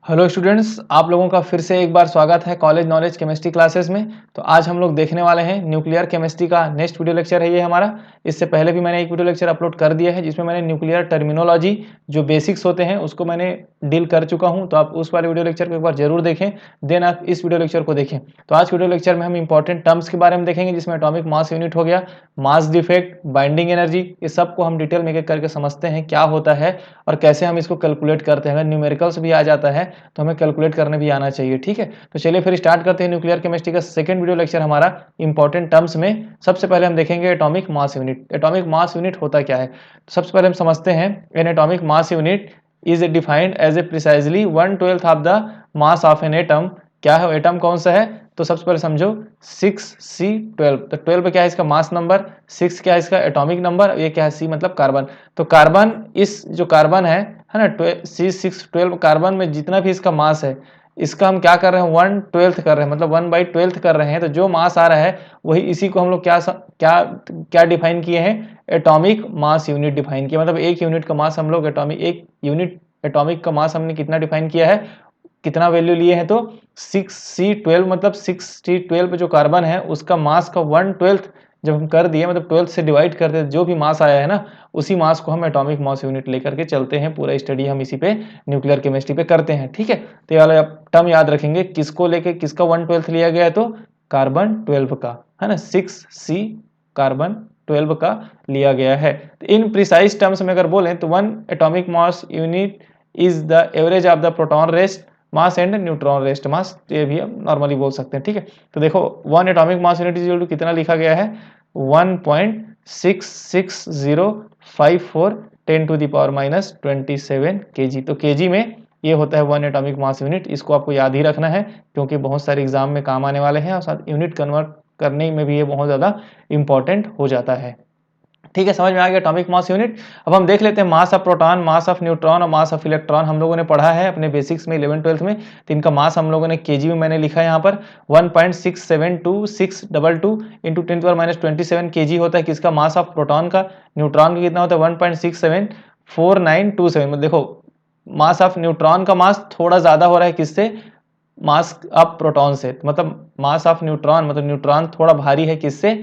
Hello students, आप लोगों का फिर से एक बार स्वागत है कॉलेज नॉलेज केमिस्ट्री क्लासेस में। तो आज हम लोग देखने वाले हैं न्यूक्लियर केमिस्ट्री का नेक्स्ट वीडियो लेक्चर है ये हमारा। इससे पहले भी मैंने एक वीडियो लेक्चर अपलोड कर दिया है जिसमें मैंने न्यूक्लियर टर्मिनोलॉजी जो बेसिक्स होते हैं उसको मैंने डील कर चुका हूं। तो आप उस वाले वीडियो लेक्चर को एक बार जरूर देखें, देन आप इस वीडियो लेक्चर को देखें। तो आज वीडियो लेक्चर में हम इंपॉर्टेंट टर्म्स के बारे में देखेंगे जिसमें एटॉमिक मास यूनिट हो गया, मास डिफेक्ट, बाइंडिंग एनर्जी, इस सब को हम डिटेल में एक एक करके समझते हैं क्या होता है और कैसे हम इसको कैलकुलेट करते हैं। अगर न्यूमेरिकल्स भी आ जाता है तो हमें कैलकुलेट करने भी आना चाहिए। ठीक है, तो चलिए फिर स्टार्ट करते हैं न्यूक्लियर केमिस्ट्री का सेकंड वीडियो लेक्चर हमारा इंपॉर्टेंट टर्म्स में। सबसे पहले हम देखेंगे atomic mass unit. Atomic mass unit होता क्या है, तो सबसे पहले हम समझते हैं an atomic mass unit is defined as a precisely 1/12 of the mass of an atom. क्या है एटम, कौन सा है, तो सबसे पहले समझो 6C12। तो 12 क्या है इसका मास नंबर, 6 क्या है इसका एटॉमिक नंबर, ये क्या है C मतलब कार्बन। तो कार्बन, इस जो कार्बन है ना, C612 कार्बन में जितना भी इसका मास है इसका हम क्या कर रहे हैं 1/12 कर रहे हैं, मतलब 1/12 कर रहे हैं। तो जो मास आ रहा है वही, इसी को हम लोग क्या क्या क्या डिफाइन किए हैं, एटॉमिक मास यूनिट डिफाइन किया। मतलब एक यूनिट का मास हम लोग एटॉमिक, एक यूनिट एटॉमिक का मास हमने कितना डिफाइन किया है, कितना वैल्यू लिए हैं, तो 6C12 मतलब 6C12 जो कार्बन है उसका मास का 1/12 जब हम कर दिए, मतलब 12 से डिवाइड कर दे, जो भी मास आया है ना उसी मास को हम एटॉमिक मास यूनिट लेकर के चलते हैं। पूरा स्टडी हम इसी पे न्यूक्लियर केमिस्ट्री पे करते हैं। ठीक है, तो ये वाला टर्म याद रखेंगे, किसको लेके किसका 1/12 लिया गया है, तो कार्बन 12 का, है ना, 6C कार्बन 12 का लिया गया है। तो इन प्रिसाइज टर्म्स में अगर बोलें तो one atomic mass unit is the average of the proton rest mass and neutron rest mass, ये भी हम नॉर्मली बोल सकते हैं। ठीक है, तो देखो one atomic mass unit is equal to कितना लिखा गया है, 1.66054 10⁻⁻27 kg। तो kg में ये होता है वन एटॉमिक मास यूनिट। इसको आपको याद ही रखना है क्योंकि बहुत सारे एग्जाम में काम आने वाले हैं और साथ यूनिट कन्वर्ट करने में भी ये बहुत ज़्यादा इंपॉर्टेंट हो जाता है। ठीक है, समझ में आ गया एटॉमिक मास यूनिट। अब हम देख लेते हैं mass of proton, mass of neutron और मास ऑफ इलेक्ट्रॉन। हम लोगों ने पढ़ा है अपने बेसिक्स में 11th-12th में। तो इनका मास हम लोगों ने केजी में मैंने लिखा है यहाँ पर 1.672622 इंटू 10⁻⁻27 केजी होता है किसका, मास ऑफ प्रोटॉन का। न्यूट्रॉन का कितना होता है 1.674927। मतलब देखो मास ऑफ न्यूट्रॉन का मास थोड़ा ज्यादा हो रहा है किससे, मास ऑफ प्रोटॉन से। मतलब मास ऑफ न्यूट्रॉन, मतलब न्यूट्रॉन थोड़ा भारी है किससे,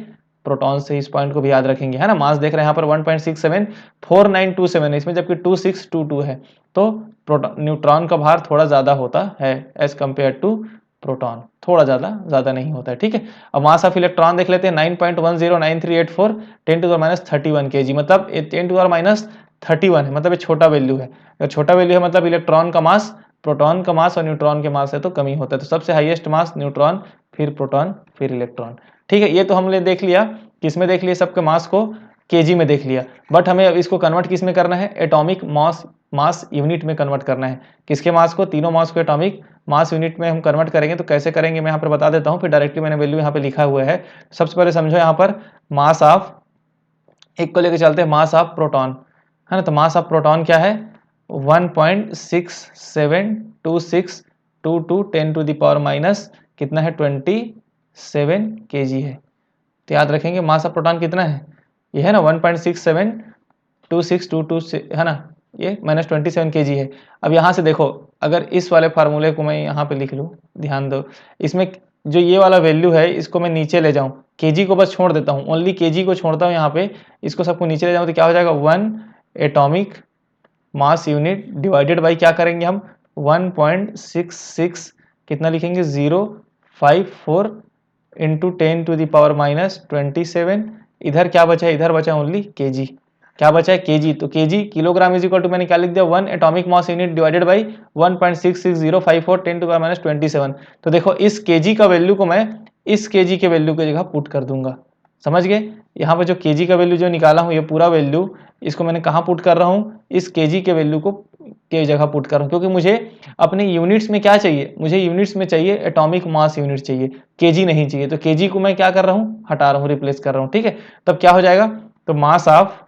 प्रोटॉन से। इस पॉइंट को भी याद रखेंगे, है ना। मास देख रहे हैं यहाँ पर 1.674927 है इसमें, जबकि 2622 है। तो न्यूट्रॉन का भार थोड़ा ज्यादा होता है एज कंपेयर टू प्रोटॉन, थोड़ा ज्यादा नहीं होता है। ठीक है, अब मास ऑफ इलेक्ट्रॉन देख लेते हैं 9.109384 10⁻31 kg। मतलब 10⁻31 है, मतलब ये छोटा वैल्यू है। अगर छोटा वैल्यू है मतलब इलेक्ट्रॉन का मास प्रोटॉन का मास और न्यूट्रॉन के मास है तो कमी होता है। तो सबसे हाईएस्ट मास न्यूट्रॉन, फिर प्रोटॉन, फिर इलेक्ट्रॉन। ठीक है, ये तो हमने देख लिया, किसमें देख लिया, सबके मास को केजी में देख लिया। बट हमें अब इसको कन्वर्ट किस में करना है, एटॉमिक मास यूनिट में कन्वर्ट करना है। किसके मास को, तीनों मास को एटॉमिक मास यूनिट में हम कन्वर्ट करेंगे। तो कैसे करेंगे मैं यहाँ पर बता देता हूँ, फिर डायरेक्टली मैंने वैल्यू यहाँ पे लिखा हुआ है। सबसे पहले समझो यहाँ पर मास ऑफ, एक को लेकर चलते हैं मास ऑफ प्रोटॉन, है ना। तो मास ऑफ प्रोटॉन क्या है 1.672622 10⁻⁻ कितना है 27 kg है। तो याद रखेंगे मास ऑफ प्रोटॉन कितना है, ये है ना 1.672622 है ना, ये -27 kg है। अब यहाँ से देखो, अगर इस वाले फार्मूले को मैं यहाँ पे लिख लूँ, ध्यान दो, इसमें जो ये वाला वैल्यू है इसको मैं नीचे ले जाऊँ, केजी को बस छोड़ देता हूँ, ओनली केजी को छोड़ता हूँ यहाँ पे, इसको सबको नीचे ले जाऊँ तो क्या हो जाएगा, one atomic mass unit divided by क्या करेंगे हम 1.66 कितना लिखेंगे 054 इंटू 10⁻⁻27। इधर क्या बचा है, इधर बचा ओनली केजी। क्या बचा है, केजी। तो KG kilogram is equal to मैंने क्या लिख दिया, one atomic mass unit divided by 1.66054 10⁻⁻27। तो देखो इस केजी का वैल्यू को मैं इस केजी के वैल्यू की जगह पुट कर दूंगा, समझ गए। यहाँ पर जो केजी का वैल्यू जो निकाला हूँ ये पूरा वैल्यू, इसको मैंने कहाँ पुट कर रहा हूँ, इस केजी के वैल्यू को के जगह पुट कर रहा हूँ, क्योंकि मुझे अपने यूनिट्स में क्या चाहिए, मुझे यूनिट्स में चाहिए एटॉमिक मास यूनिट चाहिए, केजी नहीं चाहिए। तो केजी को मैं क्या कर रहा हूँ, हटा रहा हूँ, रिप्लेस कर रहा हूँ। ठीक है, तब क्या हो जाएगा, तो मास ऑफ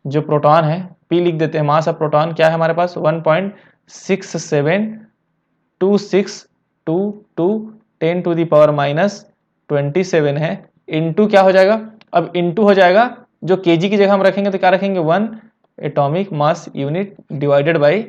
जो प्रोटॉन है, पी लिख देते हैं, मास ऑफ प्रोटॉन क्या है हमारे पास 1.672622 10⁻⁻27 है, इंटू क्या हो जाएगा, अब इंटू हो जाएगा, जो केजी की जगह हम रखेंगे तो क्या रखेंगे, one atomic mass unit divided by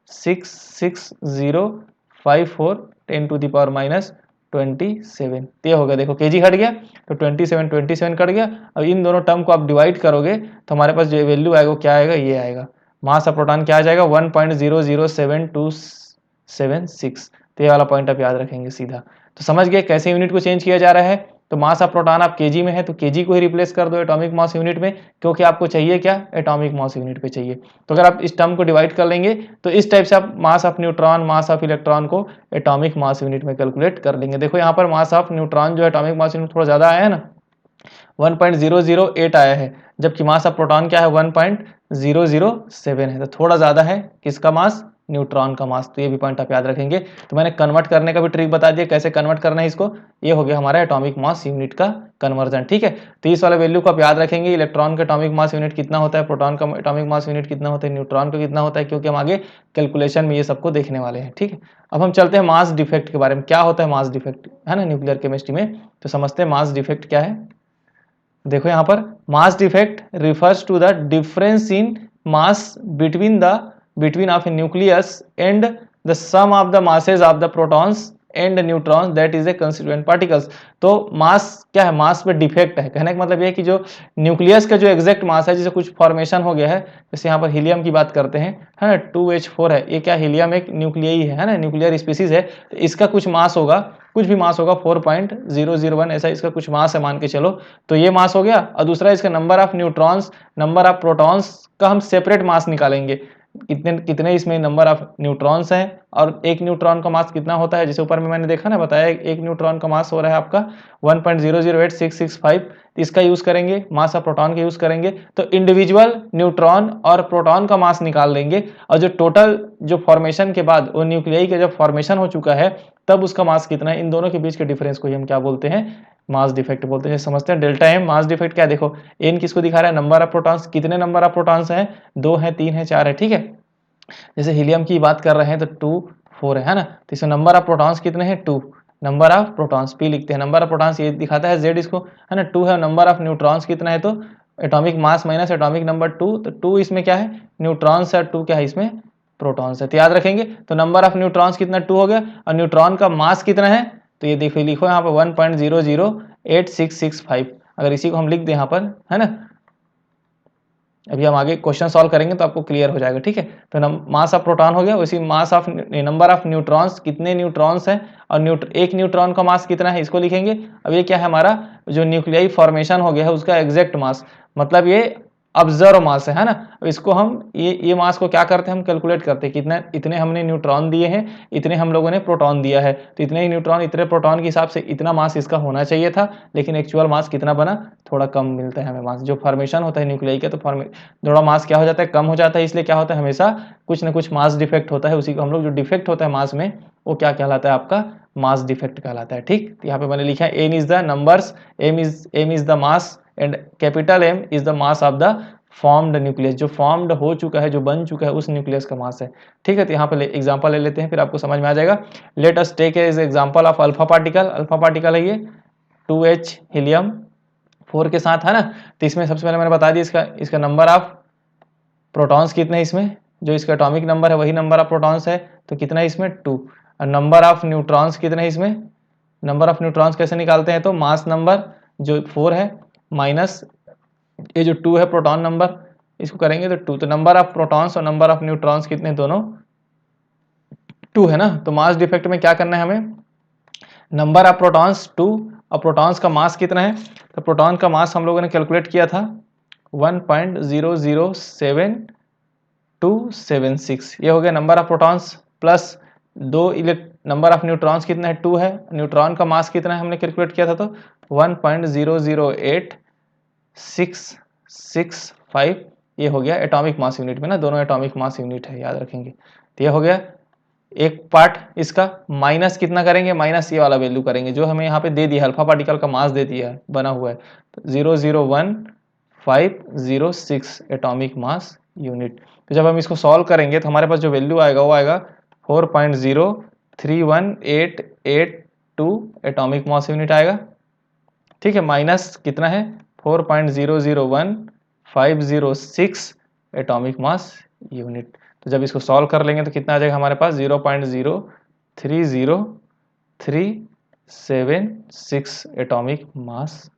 66054 10⁻27। तो ये हो गया, देखो केजी हट गया तो 27 कट गया। अब इन दोनों टर्म को आप डिवाइड करोगे तो हमारे पास जो वैल्यू आएगा वो क्या आएगा, ये आएगा। मास ऑफ प्रोटॉन क्या आ जाएगा, 1.007276। तो ये वाला पॉइंट आप याद रखेंगे सीधा। तो समझ गए कैसे यूनिट को चेंज किया जा रहा है। तो मास ऑफ प्रोटॉन आप केजी में है तो केजी को ही रिप्लेस कर दो एटॉमिक मास यूनिट में, क्योंकि आपको चाहिए क्या, एटॉमिक मास यूनिट पे चाहिए। तो अगर आप इस टर्म को डिवाइड कर लेंगे तो इस टाइप से आप mass of neutron, mass of electron को एटॉमिक मास यूनिट में कैलकुलेट कर लेंगे। देखो यहाँ पर मास ऑफ न्यूट्रॉन जो एटॉमिक मास यूनिट थोड़ा ज्यादा आया है ना, 1.008 आया है, जबकि मास ऑफ प्रोटॉन क्या है, 1.007 है। तो थोड़ा ज्यादा है किसका मास, न्यूट्रॉन का मास। तो ये भी पॉइंट आप याद रखेंगे। तो मैंने कन्वर्ट करने का भी ट्रिक बता दिया कैसे कन्वर्ट करना है इसको। ये हो गया हमारा एटॉमिक मास यूनिट का कन्वर्जन, ठीक है। तो इस वाले वैल्यू को आप याद रखेंगे, इलेक्ट्रॉन का एटॉमिक मास यूनिट कितना होता है, प्रोटॉन का एटॉमिक मास यूनिट कितना होता है, न्यूट्रॉन का कितना होता है, क्योंकि हम आगे कैलकुलेशन में ये सबको देखने वाले हैं, ठीक है। अब हम चलते हैं मास डिफेक्ट के बारे में। क्या होता है मास डिफेक्ट, है ना, न्यूक्लियर केमिस्ट्री में। तो समझते हैं मास डिफेक्ट क्या है। देखो यहाँ पर mass defect refers to the difference in mass between of a nucleus and the sum of the masses of the protons and neutrons that is a constituent particles. तो मास क्या है, मास में defect है। कहने का मतलब ये है कि जो न्यूक्लियस का जो एग्जैक्ट मास है, जैसे कुछ फॉर्मेशन हो गया है, जैसे यहाँ पर हीलियम की बात करते हैं, है ना, 2H4 है, ये क्या हीलियम एक न्यूक्लियई है ना, न्यूक्लियर स्पीसीज है। तो इसका कुछ मास होगा, कुछ भी मास होगा, 4.001 ऐसा इसका कुछ मास है मान के चलो। तो ये मास हो गया। और दूसरा इसका number of neutrons, number of protons का हम सेपरेट मास निकालेंगे, कितने कितने इसमें नंबर ऑफ न्यूट्रॉन्स हैं और एक न्यूट्रॉन का मास कितना होता है। जैसे ऊपर में मैंने देखा ना, बताया एक न्यूट्रॉन का मास हो रहा है आपका 1.008665। इसका यूज करेंगे, मास ऑफ प्रोटॉन का यूज करेंगे। तो इंडिविजुअल न्यूट्रॉन और प्रोटॉन का मास निकाल लेंगे, और जो टोटल जो फॉर्मेशन के बाद वो न्यूक्लियाई का जब फॉर्मेशन हो चुका है तब उसका मास कितना है, इन दोनों के बीच के डिफरेंस को ही हम क्या बोलते हैं, मास डिफेक्ट बोलते हैं। समझते हैं डेल्टा एम मास डिफेक्ट क्या है। देखो एन किसको दिखा रहा है, नंबर ऑफ प्रोटॉन्स, कितने नंबर ऑफ प्रोटॉन्स हैं, 2 है, 3 है, 4 है, ठीक है। जैसे हीलियम की बात कर रहे हैं तो 2 4 है ना, तो इसमें नंबर ऑफ प्रोटॉन्स कितने हैं, 2। नंबर ऑफ प्रोटॉन्स पी लिखते हैं, नंबर ऑफ प्रोटॉन्स ये दिखाता है जेड इसको, है ना, 2 है। नंबर ऑफ न्यूट्रॉन्स कितना है, तो atomic mass minus atomic number 2, तो 2 इसमें क्या है, न्यूट्रॉन्स है, 2 क्या है इसमें, प्रोटॉन्स है। तो याद रखेंगे, तो नंबर ऑफ न्यूट्रॉन्स कितना, 2 हो गया, और न्यूट्रॉन का मास कितना है, तो ये देखो लिखो यहाँ पर 1.008665। अगर इसी को हम लिख दें यहाँ पर, है ना, अभी हम आगे क्वेश्चन सॉल्व करेंगे तो आपको क्लियर हो जाएगा, ठीक है। तो मास ऑफ प्रोटॉन हो गया, उसी mass of number of neutrons, कितने न्यूट्रॉन्स हैं, और एक न्यूट्रॉन का मास कितना है, इसको लिखेंगे। अब ये क्या है, हमारा जो न्यूक्लियाई फॉर्मेशन हो गया है उसका एग्जैक्ट मास, मतलब ये ऑब्जर्व मास है ना। अब इसको हम ये मास को क्या करते हैं, हम कैलकुलेट करते हैं, कितना, इतने हमने न्यूट्रॉन दिए हैं, इतने हम लोगों ने प्रोटॉन दिया है, तो इतने ही न्यूट्रॉन इतने प्रोटॉन के हिसाब से इतना मास इसका होना चाहिए था, लेकिन एक्चुअल मास कितना बना, थोड़ा कम मिलता है हमें मास। जो फॉर्मेशन होता है न्यूक्लियाई का, तो थोड़ा मास क्या हो जाता है, कम हो जाता है। इसलिए क्या होता है, हमेशा कुछ ना कुछ मास डिफेक्ट होता है, उसी को हम लोग, जो डिफेक्ट होता है मास में, वो क्या कहलाता है, आपका मास डिफेक्ट कहलाता है, ठीक। यहाँ पे मैंने लिखा है N is the numbers, M is the mass and capital M is the mass of the formed nucleus. जो फॉर्म्ड हो चुका है, जो बन चुका है, उस न्यूक्लियस का मास है, ठीक है। तो यहाँ पे एग्जांपल ले लेते हैं, फिर आपको समझ में आ जाएगा। Let us take as example of alpha particle. Alpha particle है ये 2H हीलियम 4 के साथ, है ना। तो इसमें सबसे पहले मैंने बता दिया इसका नंबर ऑफ प्रोटॉन्स कितने हैं इसमें, जो इसका एटॉमिक नंबर है वही नंबर ऑफ प्रोटॉन्स है, तो कितना है इसमें, 2। और नंबर ऑफ न्यूट्रॉन्स कितने हैं इसमें, नंबर ऑफ न्यूट्रॉन्स कैसे निकालते हैं, तो मास नंबर जो 4 है माइनस ये जो 2 है प्रोटॉन नंबर, इसको करेंगे तो 2। तो नंबर ऑफ प्रोटॉन्स और नंबर ऑफ न्यूट्रॉन्स कितने, दोनों 2 है ना। तो मास डिफेक्ट में क्या करना है हमें, नंबर ऑफ प्रोटॉन्स 2 और प्रोटॉन्स का मास कितना है, तो प्रोटॉन का मास हम लोगों ने कैलकुलेट किया था 1.007276। ये हो गया number of protons, plus 2 number of neutrons कितना है, 2 है, न्यूट्रॉन का मास कितना है हमने कैलकुलेट किया था, तो 1.0086665। ये हो गया एटॉमिक मास यूनिट में ना, दोनों एटॉमिक मास यूनिट है, याद रखेंगे। तो ये हो गया एक पार्ट इसका। माइनस कितना करेंगे, माइनस ये वाला वैल्यू करेंगे जो हमें यहाँ पे दे दिया, अल्फा पार्टिकल का मास दे दिया है, बना हुआ है, तो 0.01506 एटॉमिक मास यूनिट। तो जब हम इसको सॉल्व करेंगे तो हमारे पास जो वैल्यू आएगा वो आएगा 4.031882 एटॉमिक मास यूनिट आएगा, ठीक है। माइनस कितना है, 4.001506 एटॉमिक मास यूनिट। तो जब इसको सॉल्व कर लेंगे तो कितना आ जाएगा हमारे पास 0.0300376 एटॉमिक मास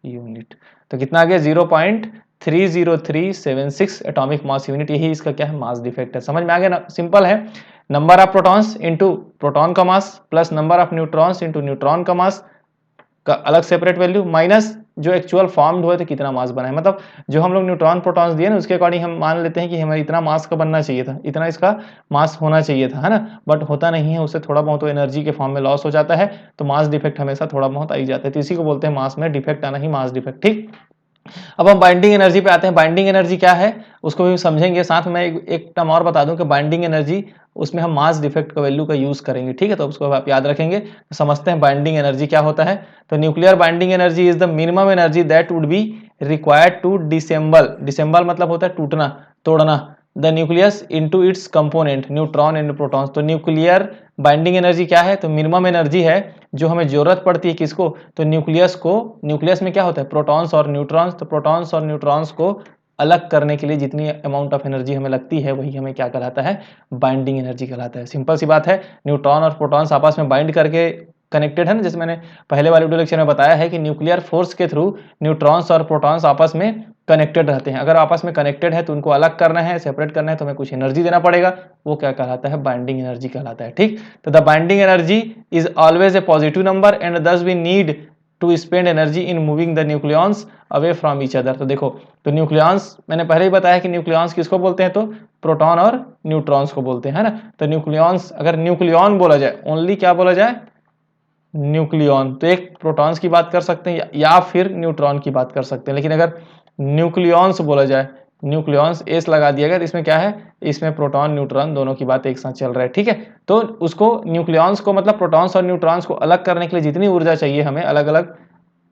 यूनिट। तो कितना आ गया 0.30376 एटॉमिक मास यूनिट। यही इसका क्या है, मास डिफेक्ट है। समझ में आ गया ना, सिंपल है। Number of protons into proton का mass plus number of neutrons into neutron का मास का अलग सेपरेट वैल्यू माइनस जो एक्चुअल फॉर्म्ड हुए थे कितना मास बना है। मतलब जो हम लोग न्यूट्रॉन प्रोटॉन्स दिए ना उसके अकॉर्डिंग हम मान लेते हैं कि हमें इतना मास का बनना चाहिए था, इतना इसका मास होना चाहिए था, है ना, बट होता नहीं है, उससे थोड़ा बहुत तो एनर्जी के फॉर्म में लॉस हो जाता है, तो मास डिफेक्ट हमेशा थोड़ा बहुत आ ही जाता है। तो इसी को बोलते हैं मास में डिफेक्ट आना ही मास डिफेक्ट। ठीक, अब हम बाइंडिंग एनर्जी पे आते हैं। बाइंडिंग एनर्जी क्या है उसको भी समझेंगे, साथ में एक टर्म और बता दूं कि बाइंडिंग एनर्जी उसमें हम मास डिफेक्ट का वैल्यू का यूज करेंगे। ठीक है, तो उसको आप याद रखेंगे। तो समझते हैं बाइंडिंग एनर्जी क्या होता है। तो nuclear binding energy is the minimum energy that would be required to disassemble. Disassemble मतलब होता है टूटना, तोड़ना। The nucleus into its component neutron and protons. तो न्यूक्लियर बाइंडिंग एनर्जी क्या है, तो मिनिमम एनर्जी है जो हमें जरूरत पड़ती है किसको, तो न्यूक्लियस को। न्यूक्लियस में क्या होता है, प्रोटॉन्स और न्यूट्रॉन्स। तो प्रोटॉन्स और न्यूट्रॉन्स को अलग करने के लिए जितनी अमाउंट ऑफ एनर्जी हमें लगती है वही हमें क्या कहलाता है, बाइंडिंग एनर्जी कहलाता है। सिंपल सी बात है, न्यूट्रॉन और प्रोटॉन्स आपस में बाइंड करके कनेक्टेड है ना, जैसे मैंने पहले वाले वीडियो लेक्चर में बताया है कि न्यूक्लियर फोर्स के थ्रू न्यूट्रॉन्स और प्रोटॉन्स आपस में कनेक्टेड रहते हैं। अगर आपस में कनेक्टेड है तो उनको अलग करना है, सेपरेट करना है, तो हमें कुछ एनर्जी देना पड़ेगा, वो क्या कहलाता है, बाइंडिंग एनर्जी कहलाता है। ठीक, तो the binding energy is always a positive number and thus we need to spend energy in moving the nucleons away from each other. तो देखो, तो न्यूक्लियॉन्स मैंने पहले ही बताया कि न्यूक्लियॉन्स किसको बोलते हैं, तो प्रोटॉन और न्यूट्रॉन्स को बोलते हैं, है ना। तो न्यूक्लियॉन्स, अगर न्यूक्लियॉन बोला जाए, ओनली क्या बोला जाए, न्यूक्लियॉन, तो एक प्रोटॉन्स की बात कर सकते हैं या फिर न्यूट्रॉन की बात कर सकते हैं। लेकिन अगर न्यूक्लियॉन्स बोला जाए, न्यूक्लियॉन्स एस लगा दिया गया, तो इसमें क्या है, इसमें प्रोटॉन न्यूट्रॉन दोनों की बात एक साथ चल रहा है। ठीक है, तो उसको न्यूक्लियॉन्स को मतलब प्रोटॉन्स और न्यूट्रॉन्स को अलग करने के लिए जितनी ऊर्जा चाहिए हमें अलग अलग,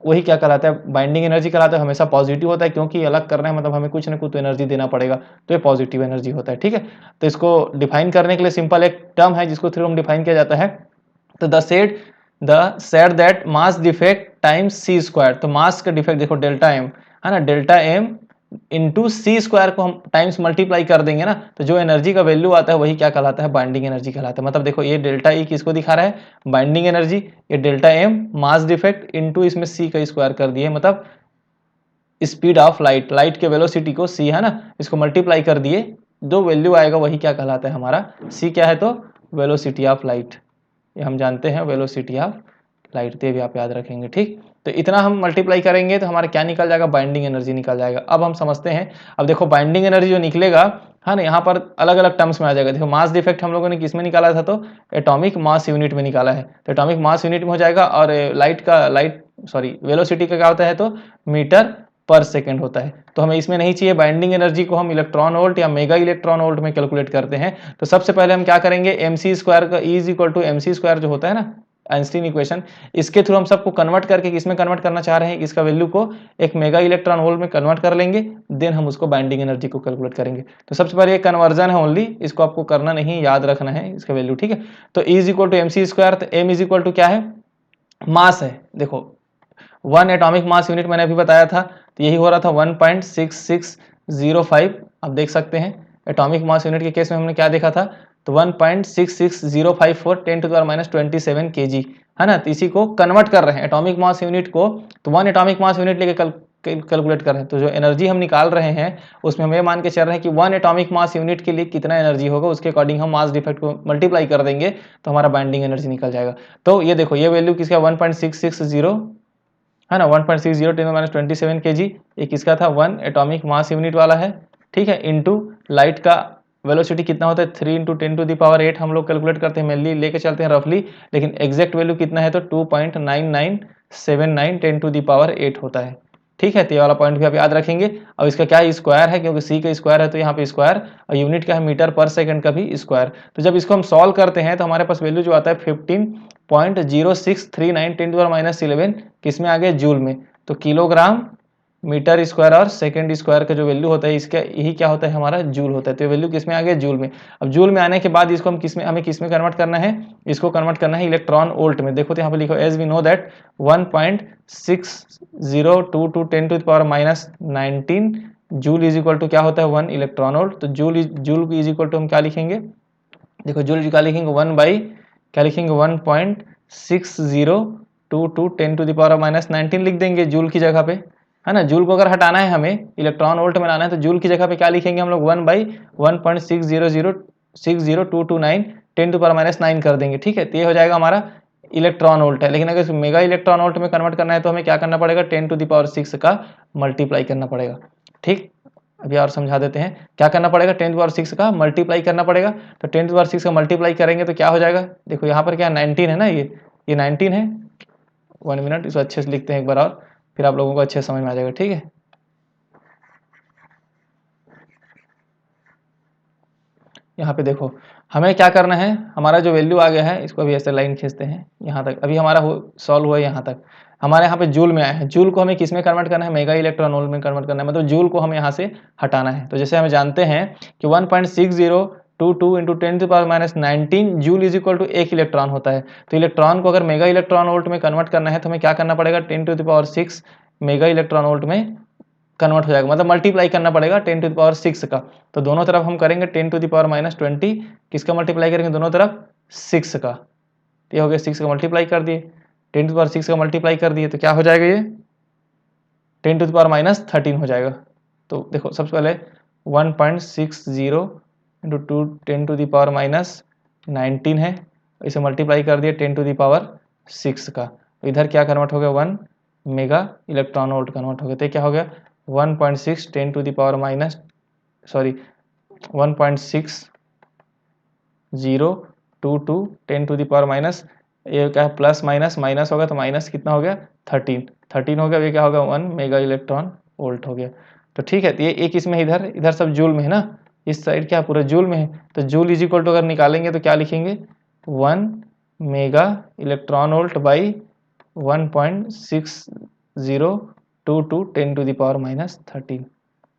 वही क्या कहलाता है, बाइंडिंग एनर्जी कहलाता है। हमेशा पॉजिटिव होता है क्योंकि अलग करना है मतलब हमें कुछ ना कुछ तो एनर्जी देना पड़ेगा, तो ये पॉजिटिव एनर्जी होता है। ठीक है, तो इसको डिफाइन करने के लिए सिंपल एक टर्म है जिसको थ्रू हम डिफाइन किया जाता है। तो the said that mass defect times C square. तो मास का डिफेक्ट देखो डेल्टा एम है ना, delta M into C square को हम टाइम्स मल्टीप्लाई कर देंगे ना, तो जो एनर्जी का वैल्यू आता है वही क्या कहलाता है, बाइंडिंग एनर्जी कहलाता है। मतलब देखो ये डेल्टा ई किसको दिखा रहा है, बाइंडिंग एनर्जी, ये delta M mass defect into इसमें सी का स्क्वायर कर दिए, मतलब स्पीड ऑफ लाइट, लाइट के वेलोसिटी को सी है ना, इसको मल्टीप्लाई कर दिए, जो वैल्यू आएगा वही क्या कहलाता है हमारा, सी क्या है, तो वेलोसिटी ऑफ लाइट, ये हम जानते हैं वेलोसिटी ऑफ लाइट, तो ये भी आप याद रखेंगे। ठीक, तो इतना हम मल्टीप्लाई करेंगे तो हमारा क्या निकल जाएगा, बाइंडिंग एनर्जी निकल जाएगा। अब हम समझते हैं, अब देखो बाइंडिंग एनर्जी जो निकलेगा है ना, यहाँ पर अलग अलग टर्म्स में आ जाएगा। देखो मास डिफेक्ट हम लोगों ने किस में निकाला था, तो एटॉमिक मास यूनिट में निकाला है, तो एटॉमिक मास यूनिट में हो जाएगा। और वेलोसिटी का क्या होता है, तो मीटर पर सेकंड होता है। तो हमें इसमें नहीं चाहिए, बाइंडिंग एनर्जी को हम इलेक्ट्रॉन वोल्ट या मेगा इलेक्ट्रॉन वोल्ट में कैलकुलेट करते हैं। तो सबसे पहले हम क्या करेंगे, एम सी स्क्वायर का E is equal to M C square जो होता है ना, आइंस्टीन इक्वेशन, इसके थ्रू हम सबको कन्वर्ट करके किसमें कन्वर्ट करना चाह रहे हैं, इसका वैल्यू को एक मेगा इलेक्ट्रॉन वोल्ट में कन्वर्ट कर लेंगे, देन हम उसको बाइंडिंग एनर्जी को कैलकुलेट करेंगे। तो सबसे पहले ये कन्वर्जन है ओनली, इसको आपको करना नहीं, याद रखना है इसका वैल्यू। ठीक है, तो E is equal to M C square, तो एम इज इक्वल टू क्या है, मास है। देखो 1 एटॉमिक मास यूनिट मैंने अभी बताया था, तो यही हो रहा था 1.6605। आप देख सकते हैं एटॉमिक मास यूनिट के केस में हमने क्या देखा था, तो 1.66054 10⁻27 kg है ना। तो इसी को कन्वर्ट कर रहे हैं एटॉमिक मास यूनिट को, तो 1 एटॉमिक मास यूनिट लेके कैलकुलेट कर रहे हैं। तो जो एनर्जी हम निकाल रहे हैं उसमें हम ये मान के चल रहे हैं कि 1 एटॉमिक मास यूनिट के लिए कितना एनर्जी होगा, उसके अकॉर्डिंग हम मास डिफेक्ट को मल्टीप्लाई कर देंगे तो हमारा बाइंडिंग एनर्जी निकल जाएगा। तो ये देखो ये वैल्यू किसका 1.660 है ना, 1.60 10⁻27 kg, ये किसका था, 1 एटॉमिक मास यूनिट वाला है। ठीक है, इनटू लाइट का वेलोसिटी कितना होता है, 3 × 10⁸ हम लोग कैलकुलेट करते हैं, मेनली लेके चलते हैं रफली, लेकिन एग्जैक्ट वैल्यू कितना है, तो 2.9979 10⁸ होता है। ठीक है, तो ये वाला पॉइंट भी आप याद रखेंगे। अब इसका क्या स्क्वायर है, क्योंकि सी का स्क्वायर है तो यहाँ पे स्क्वायर, और यूनिट क्या है, मीटर पर सेकंड का भी स्क्वायर। तो जब इसको हम सॉल्व करते हैं तो हमारे पास वैल्यू जो आता है 15.0639 10⁻11 किस में आ गया, जूल में। तो किलोग्राम मीटर स्क्वायर और सेकंड स्क्वायर का जो वैल्यू होता है इसका यही क्या होता है, हमारा जूल होता है। तो वैल्यू किस में आ गया, जूल में। अब जूल में आने के बाद इसको हम हमें किस में कन्वर्ट करना है, इसको कन्वर्ट करना है इलेक्ट्रॉन वोल्ट में। देखो तो यहाँ पे लिखो as we know that 1.602 × 10⁻19 joule is equal to क्या होता है 1 इलेक्ट्रॉन वोल्ट। तो जूल इज इक्वल टू हम क्या लिखेंगे, देखो जूल क्या लिखेंगे 1 बाई क्या लिखेंगे 1.6022 10 टू द पावर माइनस 19 लिख देंगे जूल की जगह पे, है ना। जूल को अगर हटाना है हमें इलेक्ट्रॉन वोल्ट में लाना है तो जूल की जगह पे क्या लिखेंगे हम लोग 1 बाई 1.600229 10 टू पावर माइनस 9 कर देंगे, ठीक है। तो ये हो जाएगा हमारा इलेक्ट्रॉन वोल्ट है। लेकिन अगर मेगा इलेक्ट्रॉन वोल्ट में कन्वर्ट करना है तो हमें क्या करना पड़ेगा 10 टू द पावर 6 का मल्टीप्लाई करना पड़ेगा, ठीक। अभी और समझा देते हैं क्या करना पड़ेगा 10 टू पावर 6 का मल्टीप्लाई करना पड़ेगा। तो 10 टू पावर 6 का मल्टीप्लाई करेंगे तो क्या हो जाएगा, देखो यहाँ पर क्या 19 है ना, ये 19 है। 1 मिनट इसको अच्छे से लिखते हैं एक बार और, फिर आप लोगों को अच्छे से समझ में आ जाएगा, ठीक है। यहाँ पे देखो हमें क्या करना है, हमारा जो वैल्यू आ गया है इसको अभी ऐसे लाइन खींचते हैं यहाँ तक, अभी हमारा सॉल्व हुआ है यहाँ तक। हमारे यहाँ पे जूल में आया है, जूल को हमें किस में कन्वर्ट करना है, मेगा इलेक्ट्रॉन वोल्ट में कन्वर्ट करना है, मतलब जूल को हमें यहाँ से हटाना है। तो जैसे हम जानते हैं कि 1.6022 into 10 to power minus 19 joule is equal to 1 electron होता है। तो इलेक्ट्रॉन को अगर मेगा इलेक्ट्रॉन वोल्ट में कन्वर्ट करना है तो हमें क्या करना पड़ेगा 10 to the power 6 mega electron volt में कन्वर्ट हो जाएगा, मतलब मल्टीप्लाई करना पड़ेगा 10 टू द पावर 6 का। तो दोनों तरफ हम करेंगे 10 टू द पावर माइनस 20, किसका मल्टीप्लाई करेंगे दोनों तरफ 6 का। ये हो गया 6 का मल्टीप्लाई कर दिए, 10 टू द पावर 6 का मल्टीप्लाई कर दिए तो क्या हो जाएगा, ये 10 टू द पावर माइनस 13 हो जाएगा। तो देखो सबसे पहले 1.60 into 2 10 to the power minus 19 है, इसे मल्टीप्लाई कर दिए 10 टू द पावर 6 का। तो इधर क्या कन्वर्ट हो गया 1 मेगा इलेक्ट्रॉन वोल्ट कन्वर्ट हो गया। तो क्या हो गया 1.6 10 to the power minus 1.6022 10 to the power minus, ये क्या है प्लस माइनस माइनस होगा तो माइनस कितना हो गया 13 हो गया। ये क्या होगा 1 मेगा इलेक्ट्रॉन वोल्ट हो गया। तो ठीक है, तो ये एक इसमें इधर सब जूल में है ना, इस साइड क्या पूरा जूल में है। तो जूल इज इक्वल टू अगर निकालेंगे तो क्या लिखेंगे 1 mega electron volt by 1.6022 10 to the power minus 13,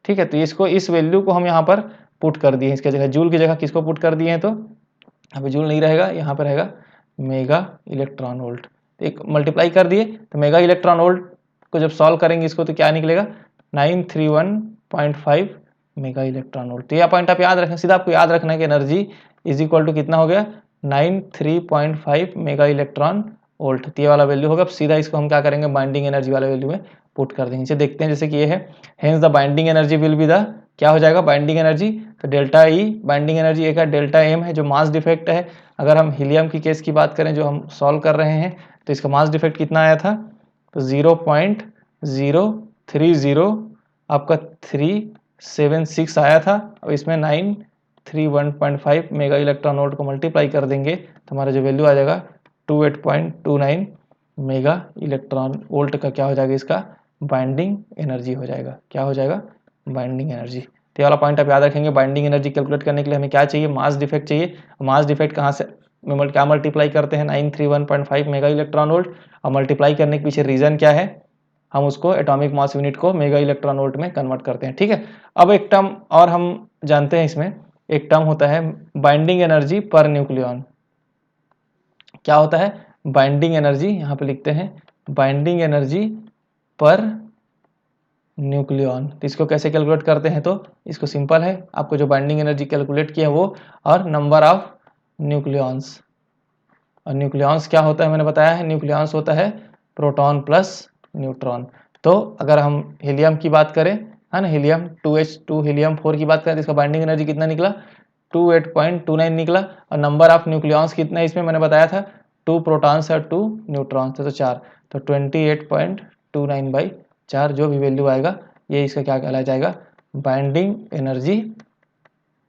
ठीक है। तो इसको इस वैल्यू को हम यहाँ पर पुट कर दिए, इसके जगह जूल की जगह किसको पुट कर दिए हैं, तो यहाँ पे जूल नहीं रहेगा, यहाँ पर रहेगा मेगा इलेक्ट्रॉन वोल्ट। एक मल्टीप्लाई कर दिए तो मेगा इलेक्ट्रॉन वोल्ट को जब सॉल्व करेंगे इसको तो क्या निकलेगा 931.5 मेगा इलेक्ट्रॉन वोल्ट। तो यह पॉइंट आप याद रखें, सीधा आपको याद रखना है कि एनर्जी इज इक्वल टू कितना हो गया 93.5 मेगा इलेक्ट्रॉन वोल्ट। तो ये वाला वैल्यू होगा। अब सीधा इसको हम क्या करेंगे बाइंडिंग एनर्जी वाले वैल्यू में पुट कर देंगे। इसे देखते हैं, जैसे कि ये है hence the binding energy will be the, क्या हो जाएगा बाइंडिंग एनर्जी, तो डेल्टा ई बाइंडिंग एनर्जी एक है, डेल्टा एम है जो मास डिफेक्ट है। अगर हम हीलियम की केस की बात करें जो हम सॉल्व कर रहे हैं तो इसका मास डिफेक्ट कितना आया था, तो 0.030 आपका 376 आया था। अब इसमें 931.5 मेगा इलेक्ट्रॉन वोल्ट को मल्टीप्लाई कर देंगे तो हमारा जो वैल्यू आ जाएगा 28.29 मेगा इलेक्ट्रॉन वोल्ट का क्या हो जाएगा, इसका बाइंडिंग एनर्जी हो जाएगा। क्या हो जाएगा बाइंडिंग एनर्जी। तो ये वाला पॉइंट आप याद रखेंगे। बाइंडिंग एनर्जी कैलकुलेट करने के लिए हमें क्या चाहिए, मास डिफेक्ट चाहिए। मास डिफेक्ट कहाँ से क्या मल्टीप्लाई करते हैं 931.5 मेगा इलेक्ट्रॉन वोल्ट, और मल्टीप्लाई करने के पीछे रीजन क्या है, हम उसको एटॉमिक मास यूनिट को मेगा इलेक्ट्रॉन वोल्ट में कन्वर्ट करते हैं, ठीक है। अब एक टर्म और हम जानते हैं, इसमें एक टर्म होता है बाइंडिंग एनर्जी पर न्यूक्लियॉन। क्या होता है बाइंडिंग एनर्जी, यहाँ पे लिखते हैं बाइंडिंग एनर्जी पर न्यूक्लियॉन। तो इसको कैसे कैलकुलेट करते हैं, तो इसको सिंपल है, आपको जो बाइंडिंग एनर्जी कैलकुलेट किया है वो और नंबर ऑफ न्यूक्लियॉन्स। और न्यूक्लियॉन्स क्या होता है मैंने बताया है, न्यूक्लियॉन्स होता है प्रोटॉन प्लस न्यूट्रॉन। तो अगर हम हीलियम की बात करें, है ना, हीलियम 2H2 हीलियम 4 की बात करें तो इसका बाइंडिंग एनर्जी कितना निकला 28.29 निकला। और नंबर ऑफ न्यूक्लियॉन्स कितना है इसमें मैंने बताया था 2 प्रोटॉन्स और 2 न्यूट्रॉन्स, तो 4, तो 28.29/4 जो भी वैल्यू आएगा ये इसका क्या कहलाया जाएगा बाइंडिंग एनर्जी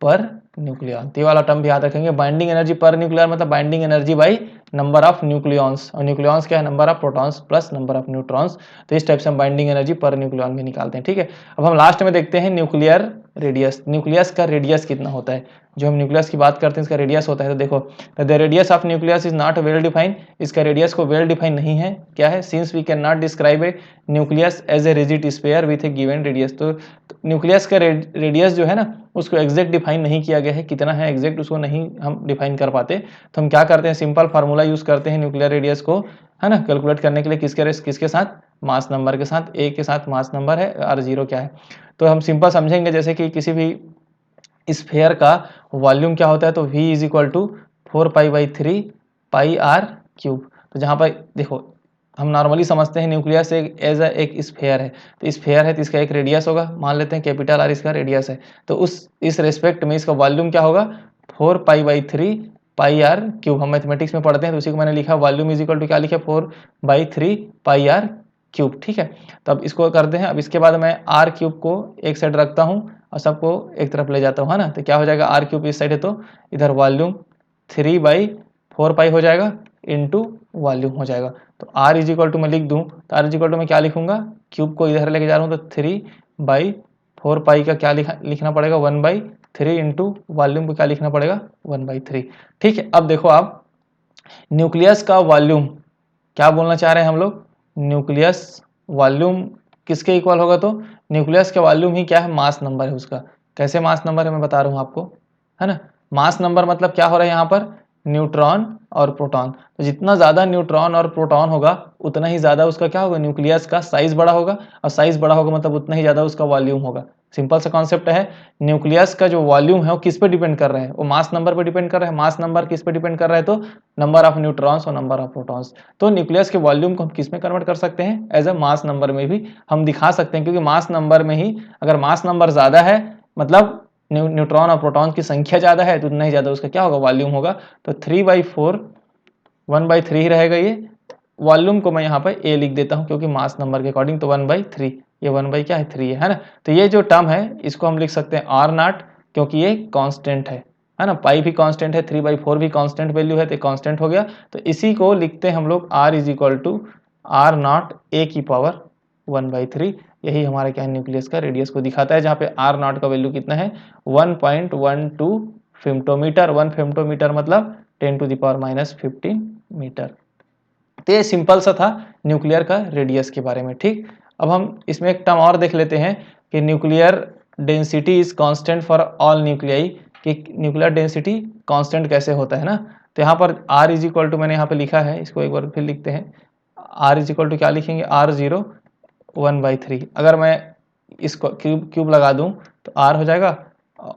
पर न्यूक्लियॉन। तो ये वाला टर्म भी याद रखेंगे, बाइंडिंग एनर्जी पर न्यूक्लियॉन मतलब binding energy by number of nucleons, और न्यूक्लियॉन्स क्या है number of protons plus number of neutrons. तो इस टाइप से हम बाइंडिंग एनर्जी पर न्यूक्लियॉन भी निकालते हैं, ठीक है। अब हम लास्ट में देखते हैं न्यूक्लियर रेडियस। न्यूक्लियस का रेडियस कितना होता है, जो हम न्यूक्लियस की बात करते हैं इसका रेडियस होता है। तो देखो the radius of nucleus is not well defined, इसका रेडियस को वेल डिफाइन नहीं है। क्या है, since we can not describe a nucleus as a rigid sphere with a given radius. तो न्यूक्लियस का रेडियस जो है ना उसको एग्जैक्ट डिफाइन नहीं किया गया है, कितना है एग्जैक्ट उसको नहीं हम डिफाइन कर पाते, तो हम क्या करते हैं सिंपल फार्मूला यूज़ करते हैं न्यूक्लियर रेडियस को, है ना, कैलकुलेट करने के लिए किसके साथ, मास नंबर के साथ। ए के साथ मास नंबर है, r0 क्या है। तो हम सिंपल समझेंगे, जैसे कि किसी भी स्फेयर का वॉल्यूम क्या होता है, तो v is equal to 4π/3 pi r cube. तो जहाँ पर देखो हम नॉर्मली समझते हैं न्यूक्लियस एक स्फेयर है, तो स्फेयर है तो इसका एक रेडियस होगा, मान लेते हैं कैपिटल आर इसका रेडियस है, तो इस रेस्पेक्ट में इसका वॉल्यूम क्या होगा 4π/3 पाई आर क्यूब। हम मैथमेटिक्स में पढ़ते हैं तो उसी को मैंने लिखा वॉल्यूम इज इक्वल टू क्या लिखा 4/3 पाई आर क्यूब, ठीक है। तो अब इसको करते हैं, अब इसके बाद मैं आर क्यूब को एक साइड रखता हूँ और सबको एक तरफ ले जाता हूँ, है ना, तो क्या हो जाएगा आर क्यूब इस साइड है तो इधर वॉल्यूम 3/4 हो जाएगा इंटू वॉल्यूम हो जाएगा। तो r इज इक्वल टू मैं लिख दूँ तो r इज इक्वल टू मैं क्या लिखूंगा, क्यूब को इधर लेके जा रहा हूँ तो 3/4 का क्या लिखना पड़ेगा 1/3 इंटू वॉल्यूम को क्या लिखना पड़ेगा 1/3, ठीक है। अब देखो आप न्यूक्लियस का वॉल्यूम क्या बोलना चाह रहे हैं हम लोग, न्यूक्लियस वॉल्यूम किसके इक्वल होगा, तो न्यूक्लियस का वॉल्यूम ही क्या है मास नंबर है उसका। कैसे मास नंबर है मैं बता रहा हूँ आपको, है ना। मास नंबर मतलब क्या हो रहा है यहाँ पर न्यूट्रॉन और प्रोटॉन, तो जितना ज़्यादा न्यूट्रॉन और प्रोटॉन होगा उतना ही ज़्यादा उसका क्या होगा न्यूक्लियस का साइज़ बड़ा होगा, और साइज़ बड़ा होगा मतलब उतना ही ज़्यादा उसका वॉल्यूम होगा। सिंपल सा कॉन्सेप्ट है। न्यूक्लियस का जो वॉल्यूम है वो किस पे डिपेंड कर रहा है, वो मास नंबर पे डिपेंड कर रहा है। मास नंबर किस पे डिपेंड कर रहा है, तो नंबर ऑफ न्यूट्रॉन्स और नंबर ऑफ प्रोटॉन्स। तो न्यूक्लियस के वॉल्यूम को हम किस में कन्वर्ट कर सकते हैं, एज अ मास नंबर में भी हम दिखा सकते हैं, क्योंकि मास नंबर में ही अगर मास नंबर ज़्यादा है मतलब न्यूट्रॉन और प्रोटॉन की संख्या ज़्यादा है तो उतना ही ज़्यादा उसका क्या होगा वॉल्यूम होगा। तो 3/4 1/3 ही रहेगा ये। वॉल्यूम को मैं यहाँ पर ए लिख देता हूँ क्योंकि मास नंबर के अकॉर्डिंग, तो 1/3 ये 1/3 है ना। तो ये जो टर्म है इसको हम लिख सकते हैं r0 क्योंकि ये कांस्टेंट है ना। पाई भी कांस्टेंट है, 3/4 भी कांस्टेंट वैल्यू है तो कांस्टेंट हो गया। तो इसी को लिखते हैं हम लोग r is equal to r0 a की पावर 1/3। यही हमारा क्या है न्यूक्लियस का रेडियस को दिखाता है, जहाँ पे r0 का वैल्यू कितना है 1.12 फेम्टोमीटर। 1 फेम्टोमीटर मतलब 10⁻⁻15 मीटर। तो ये सिंपल सा था न्यूक्लियर का रेडियस के बारे में, ठीक। अब हम इसमें एक टर्म और देख लेते हैं कि nuclear density is constant for all nuclei, कि न्यूक्लियर डेंसिटी कांस्टेंट कैसे होता है ना। तो यहाँ पर r इज इक्वल टू मैंने यहाँ पे लिखा है, इसको एक बार फिर लिखते हैं। r इज इक्वल टू क्या लिखेंगे r0 1/3। अगर मैं इसको क्यूब लगा दूं तो r हो जाएगा,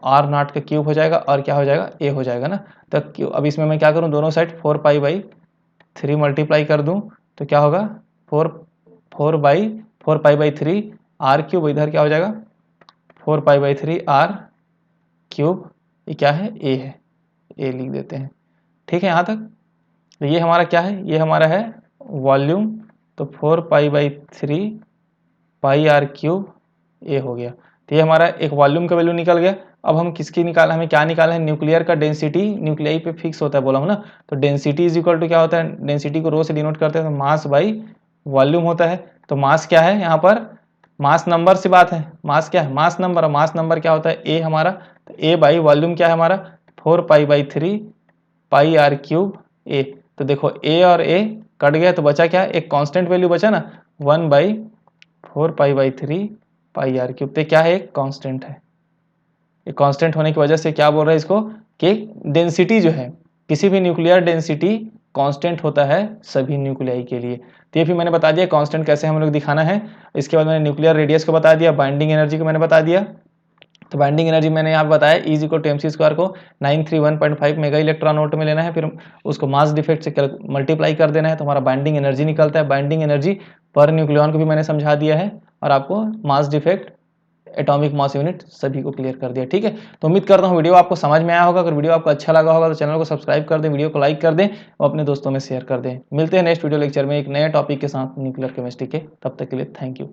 r0 का क्यूब हो जाएगा और क्या हो जाएगा a हो जाएगा ना। तो क्यूब, अब इसमें मैं क्या करूं दोनों साइड 4π/3 मल्टीप्लाई कर दूं तो क्या होगा 4π/3 r क्यूब, इधर क्या हो जाएगा 4π/3 r क्यूब, ये क्या है a है, a लिख देते हैं, ठीक है यहाँ तक। तो ये हमारा क्या है, ये हमारा है वॉल्यूम, तो 4π/3 पाई आर क्यूब ए हो गया। तो ये हमारा एक वॉल्यूम का वैल्यू निकल गया। अब हम किसकी निकाला, हमें क्या निकाला है न्यूक्लियर का डेंसिटी, न्यूक्लियाई पे फिक्स होता है बोला हूँ ना। तो डेंसिटी इज इक्वल टू क्या होता है, डेंसिटी को रो से डिनोट करते हैं तो मास बाई वॉल्यूम होता है। तो मास क्या है यहाँ पर, मास नंबर से बात है, मास क्या है मास नंबर, और मास नंबर क्या होता है ए हमारा। तो ए बाई वॉल्यूम क्या है हमारा 4π/3 पाई आर क्यूब ए। तो देखो ए और ए कट गया तो बचा क्या, एक कांस्टेंट वैल्यू बचा ना 1/4π/3 पाई आर क्यूब। तो क्या है एक कांस्टेंट है। ये कांस्टेंट होने की वजह से क्या बोल रहा है इसको कि डेंसिटी जो है किसी भी न्यूक्लियर डेंसिटी कांस्टेंट होता है सभी न्यूक्लियाई के लिए। तो ये भी मैंने बता दिया कांस्टेंट कैसे हम लोग दिखाना है। इसके बाद मैंने न्यूक्लियर रेडियस को बता दिया, बाइंडिंग एनर्जी को मैंने बता दिया। तो बाइंडिंग एनर्जी मैंने यहाँ बताया E इक्वल टू mc² को 931.5 मेगा इलेक्ट्रॉन वोल्ट में लेना है, फिर उसको मास डिफेक्ट से मल्टीप्लाई कर देना है तो हमारा बाइंडिंग एनर्जी निकलता है। बाइंडिंग एनर्जी पर न्यूक्लियॉन को भी मैंने समझा दिया है और आपको mass defect, atomic mass unit सभी को क्लियर कर दिया, ठीक है। तो उम्मीद करता हूँ वीडियो आपको समझ में आया होगा। अगर वीडियो आपको अच्छा लगा होगा तो चैनल को सब्सक्राइब कर दें, वीडियो को लाइक कर दें और अपने दोस्तों में शेयर कर दें। मिलते हैं नेक्स्ट वीडियो लेक्चर में एक नए टॉपिक के साथ न्यूक्लियर केमिस्ट्री के, तब तक के लिए थैंक यू।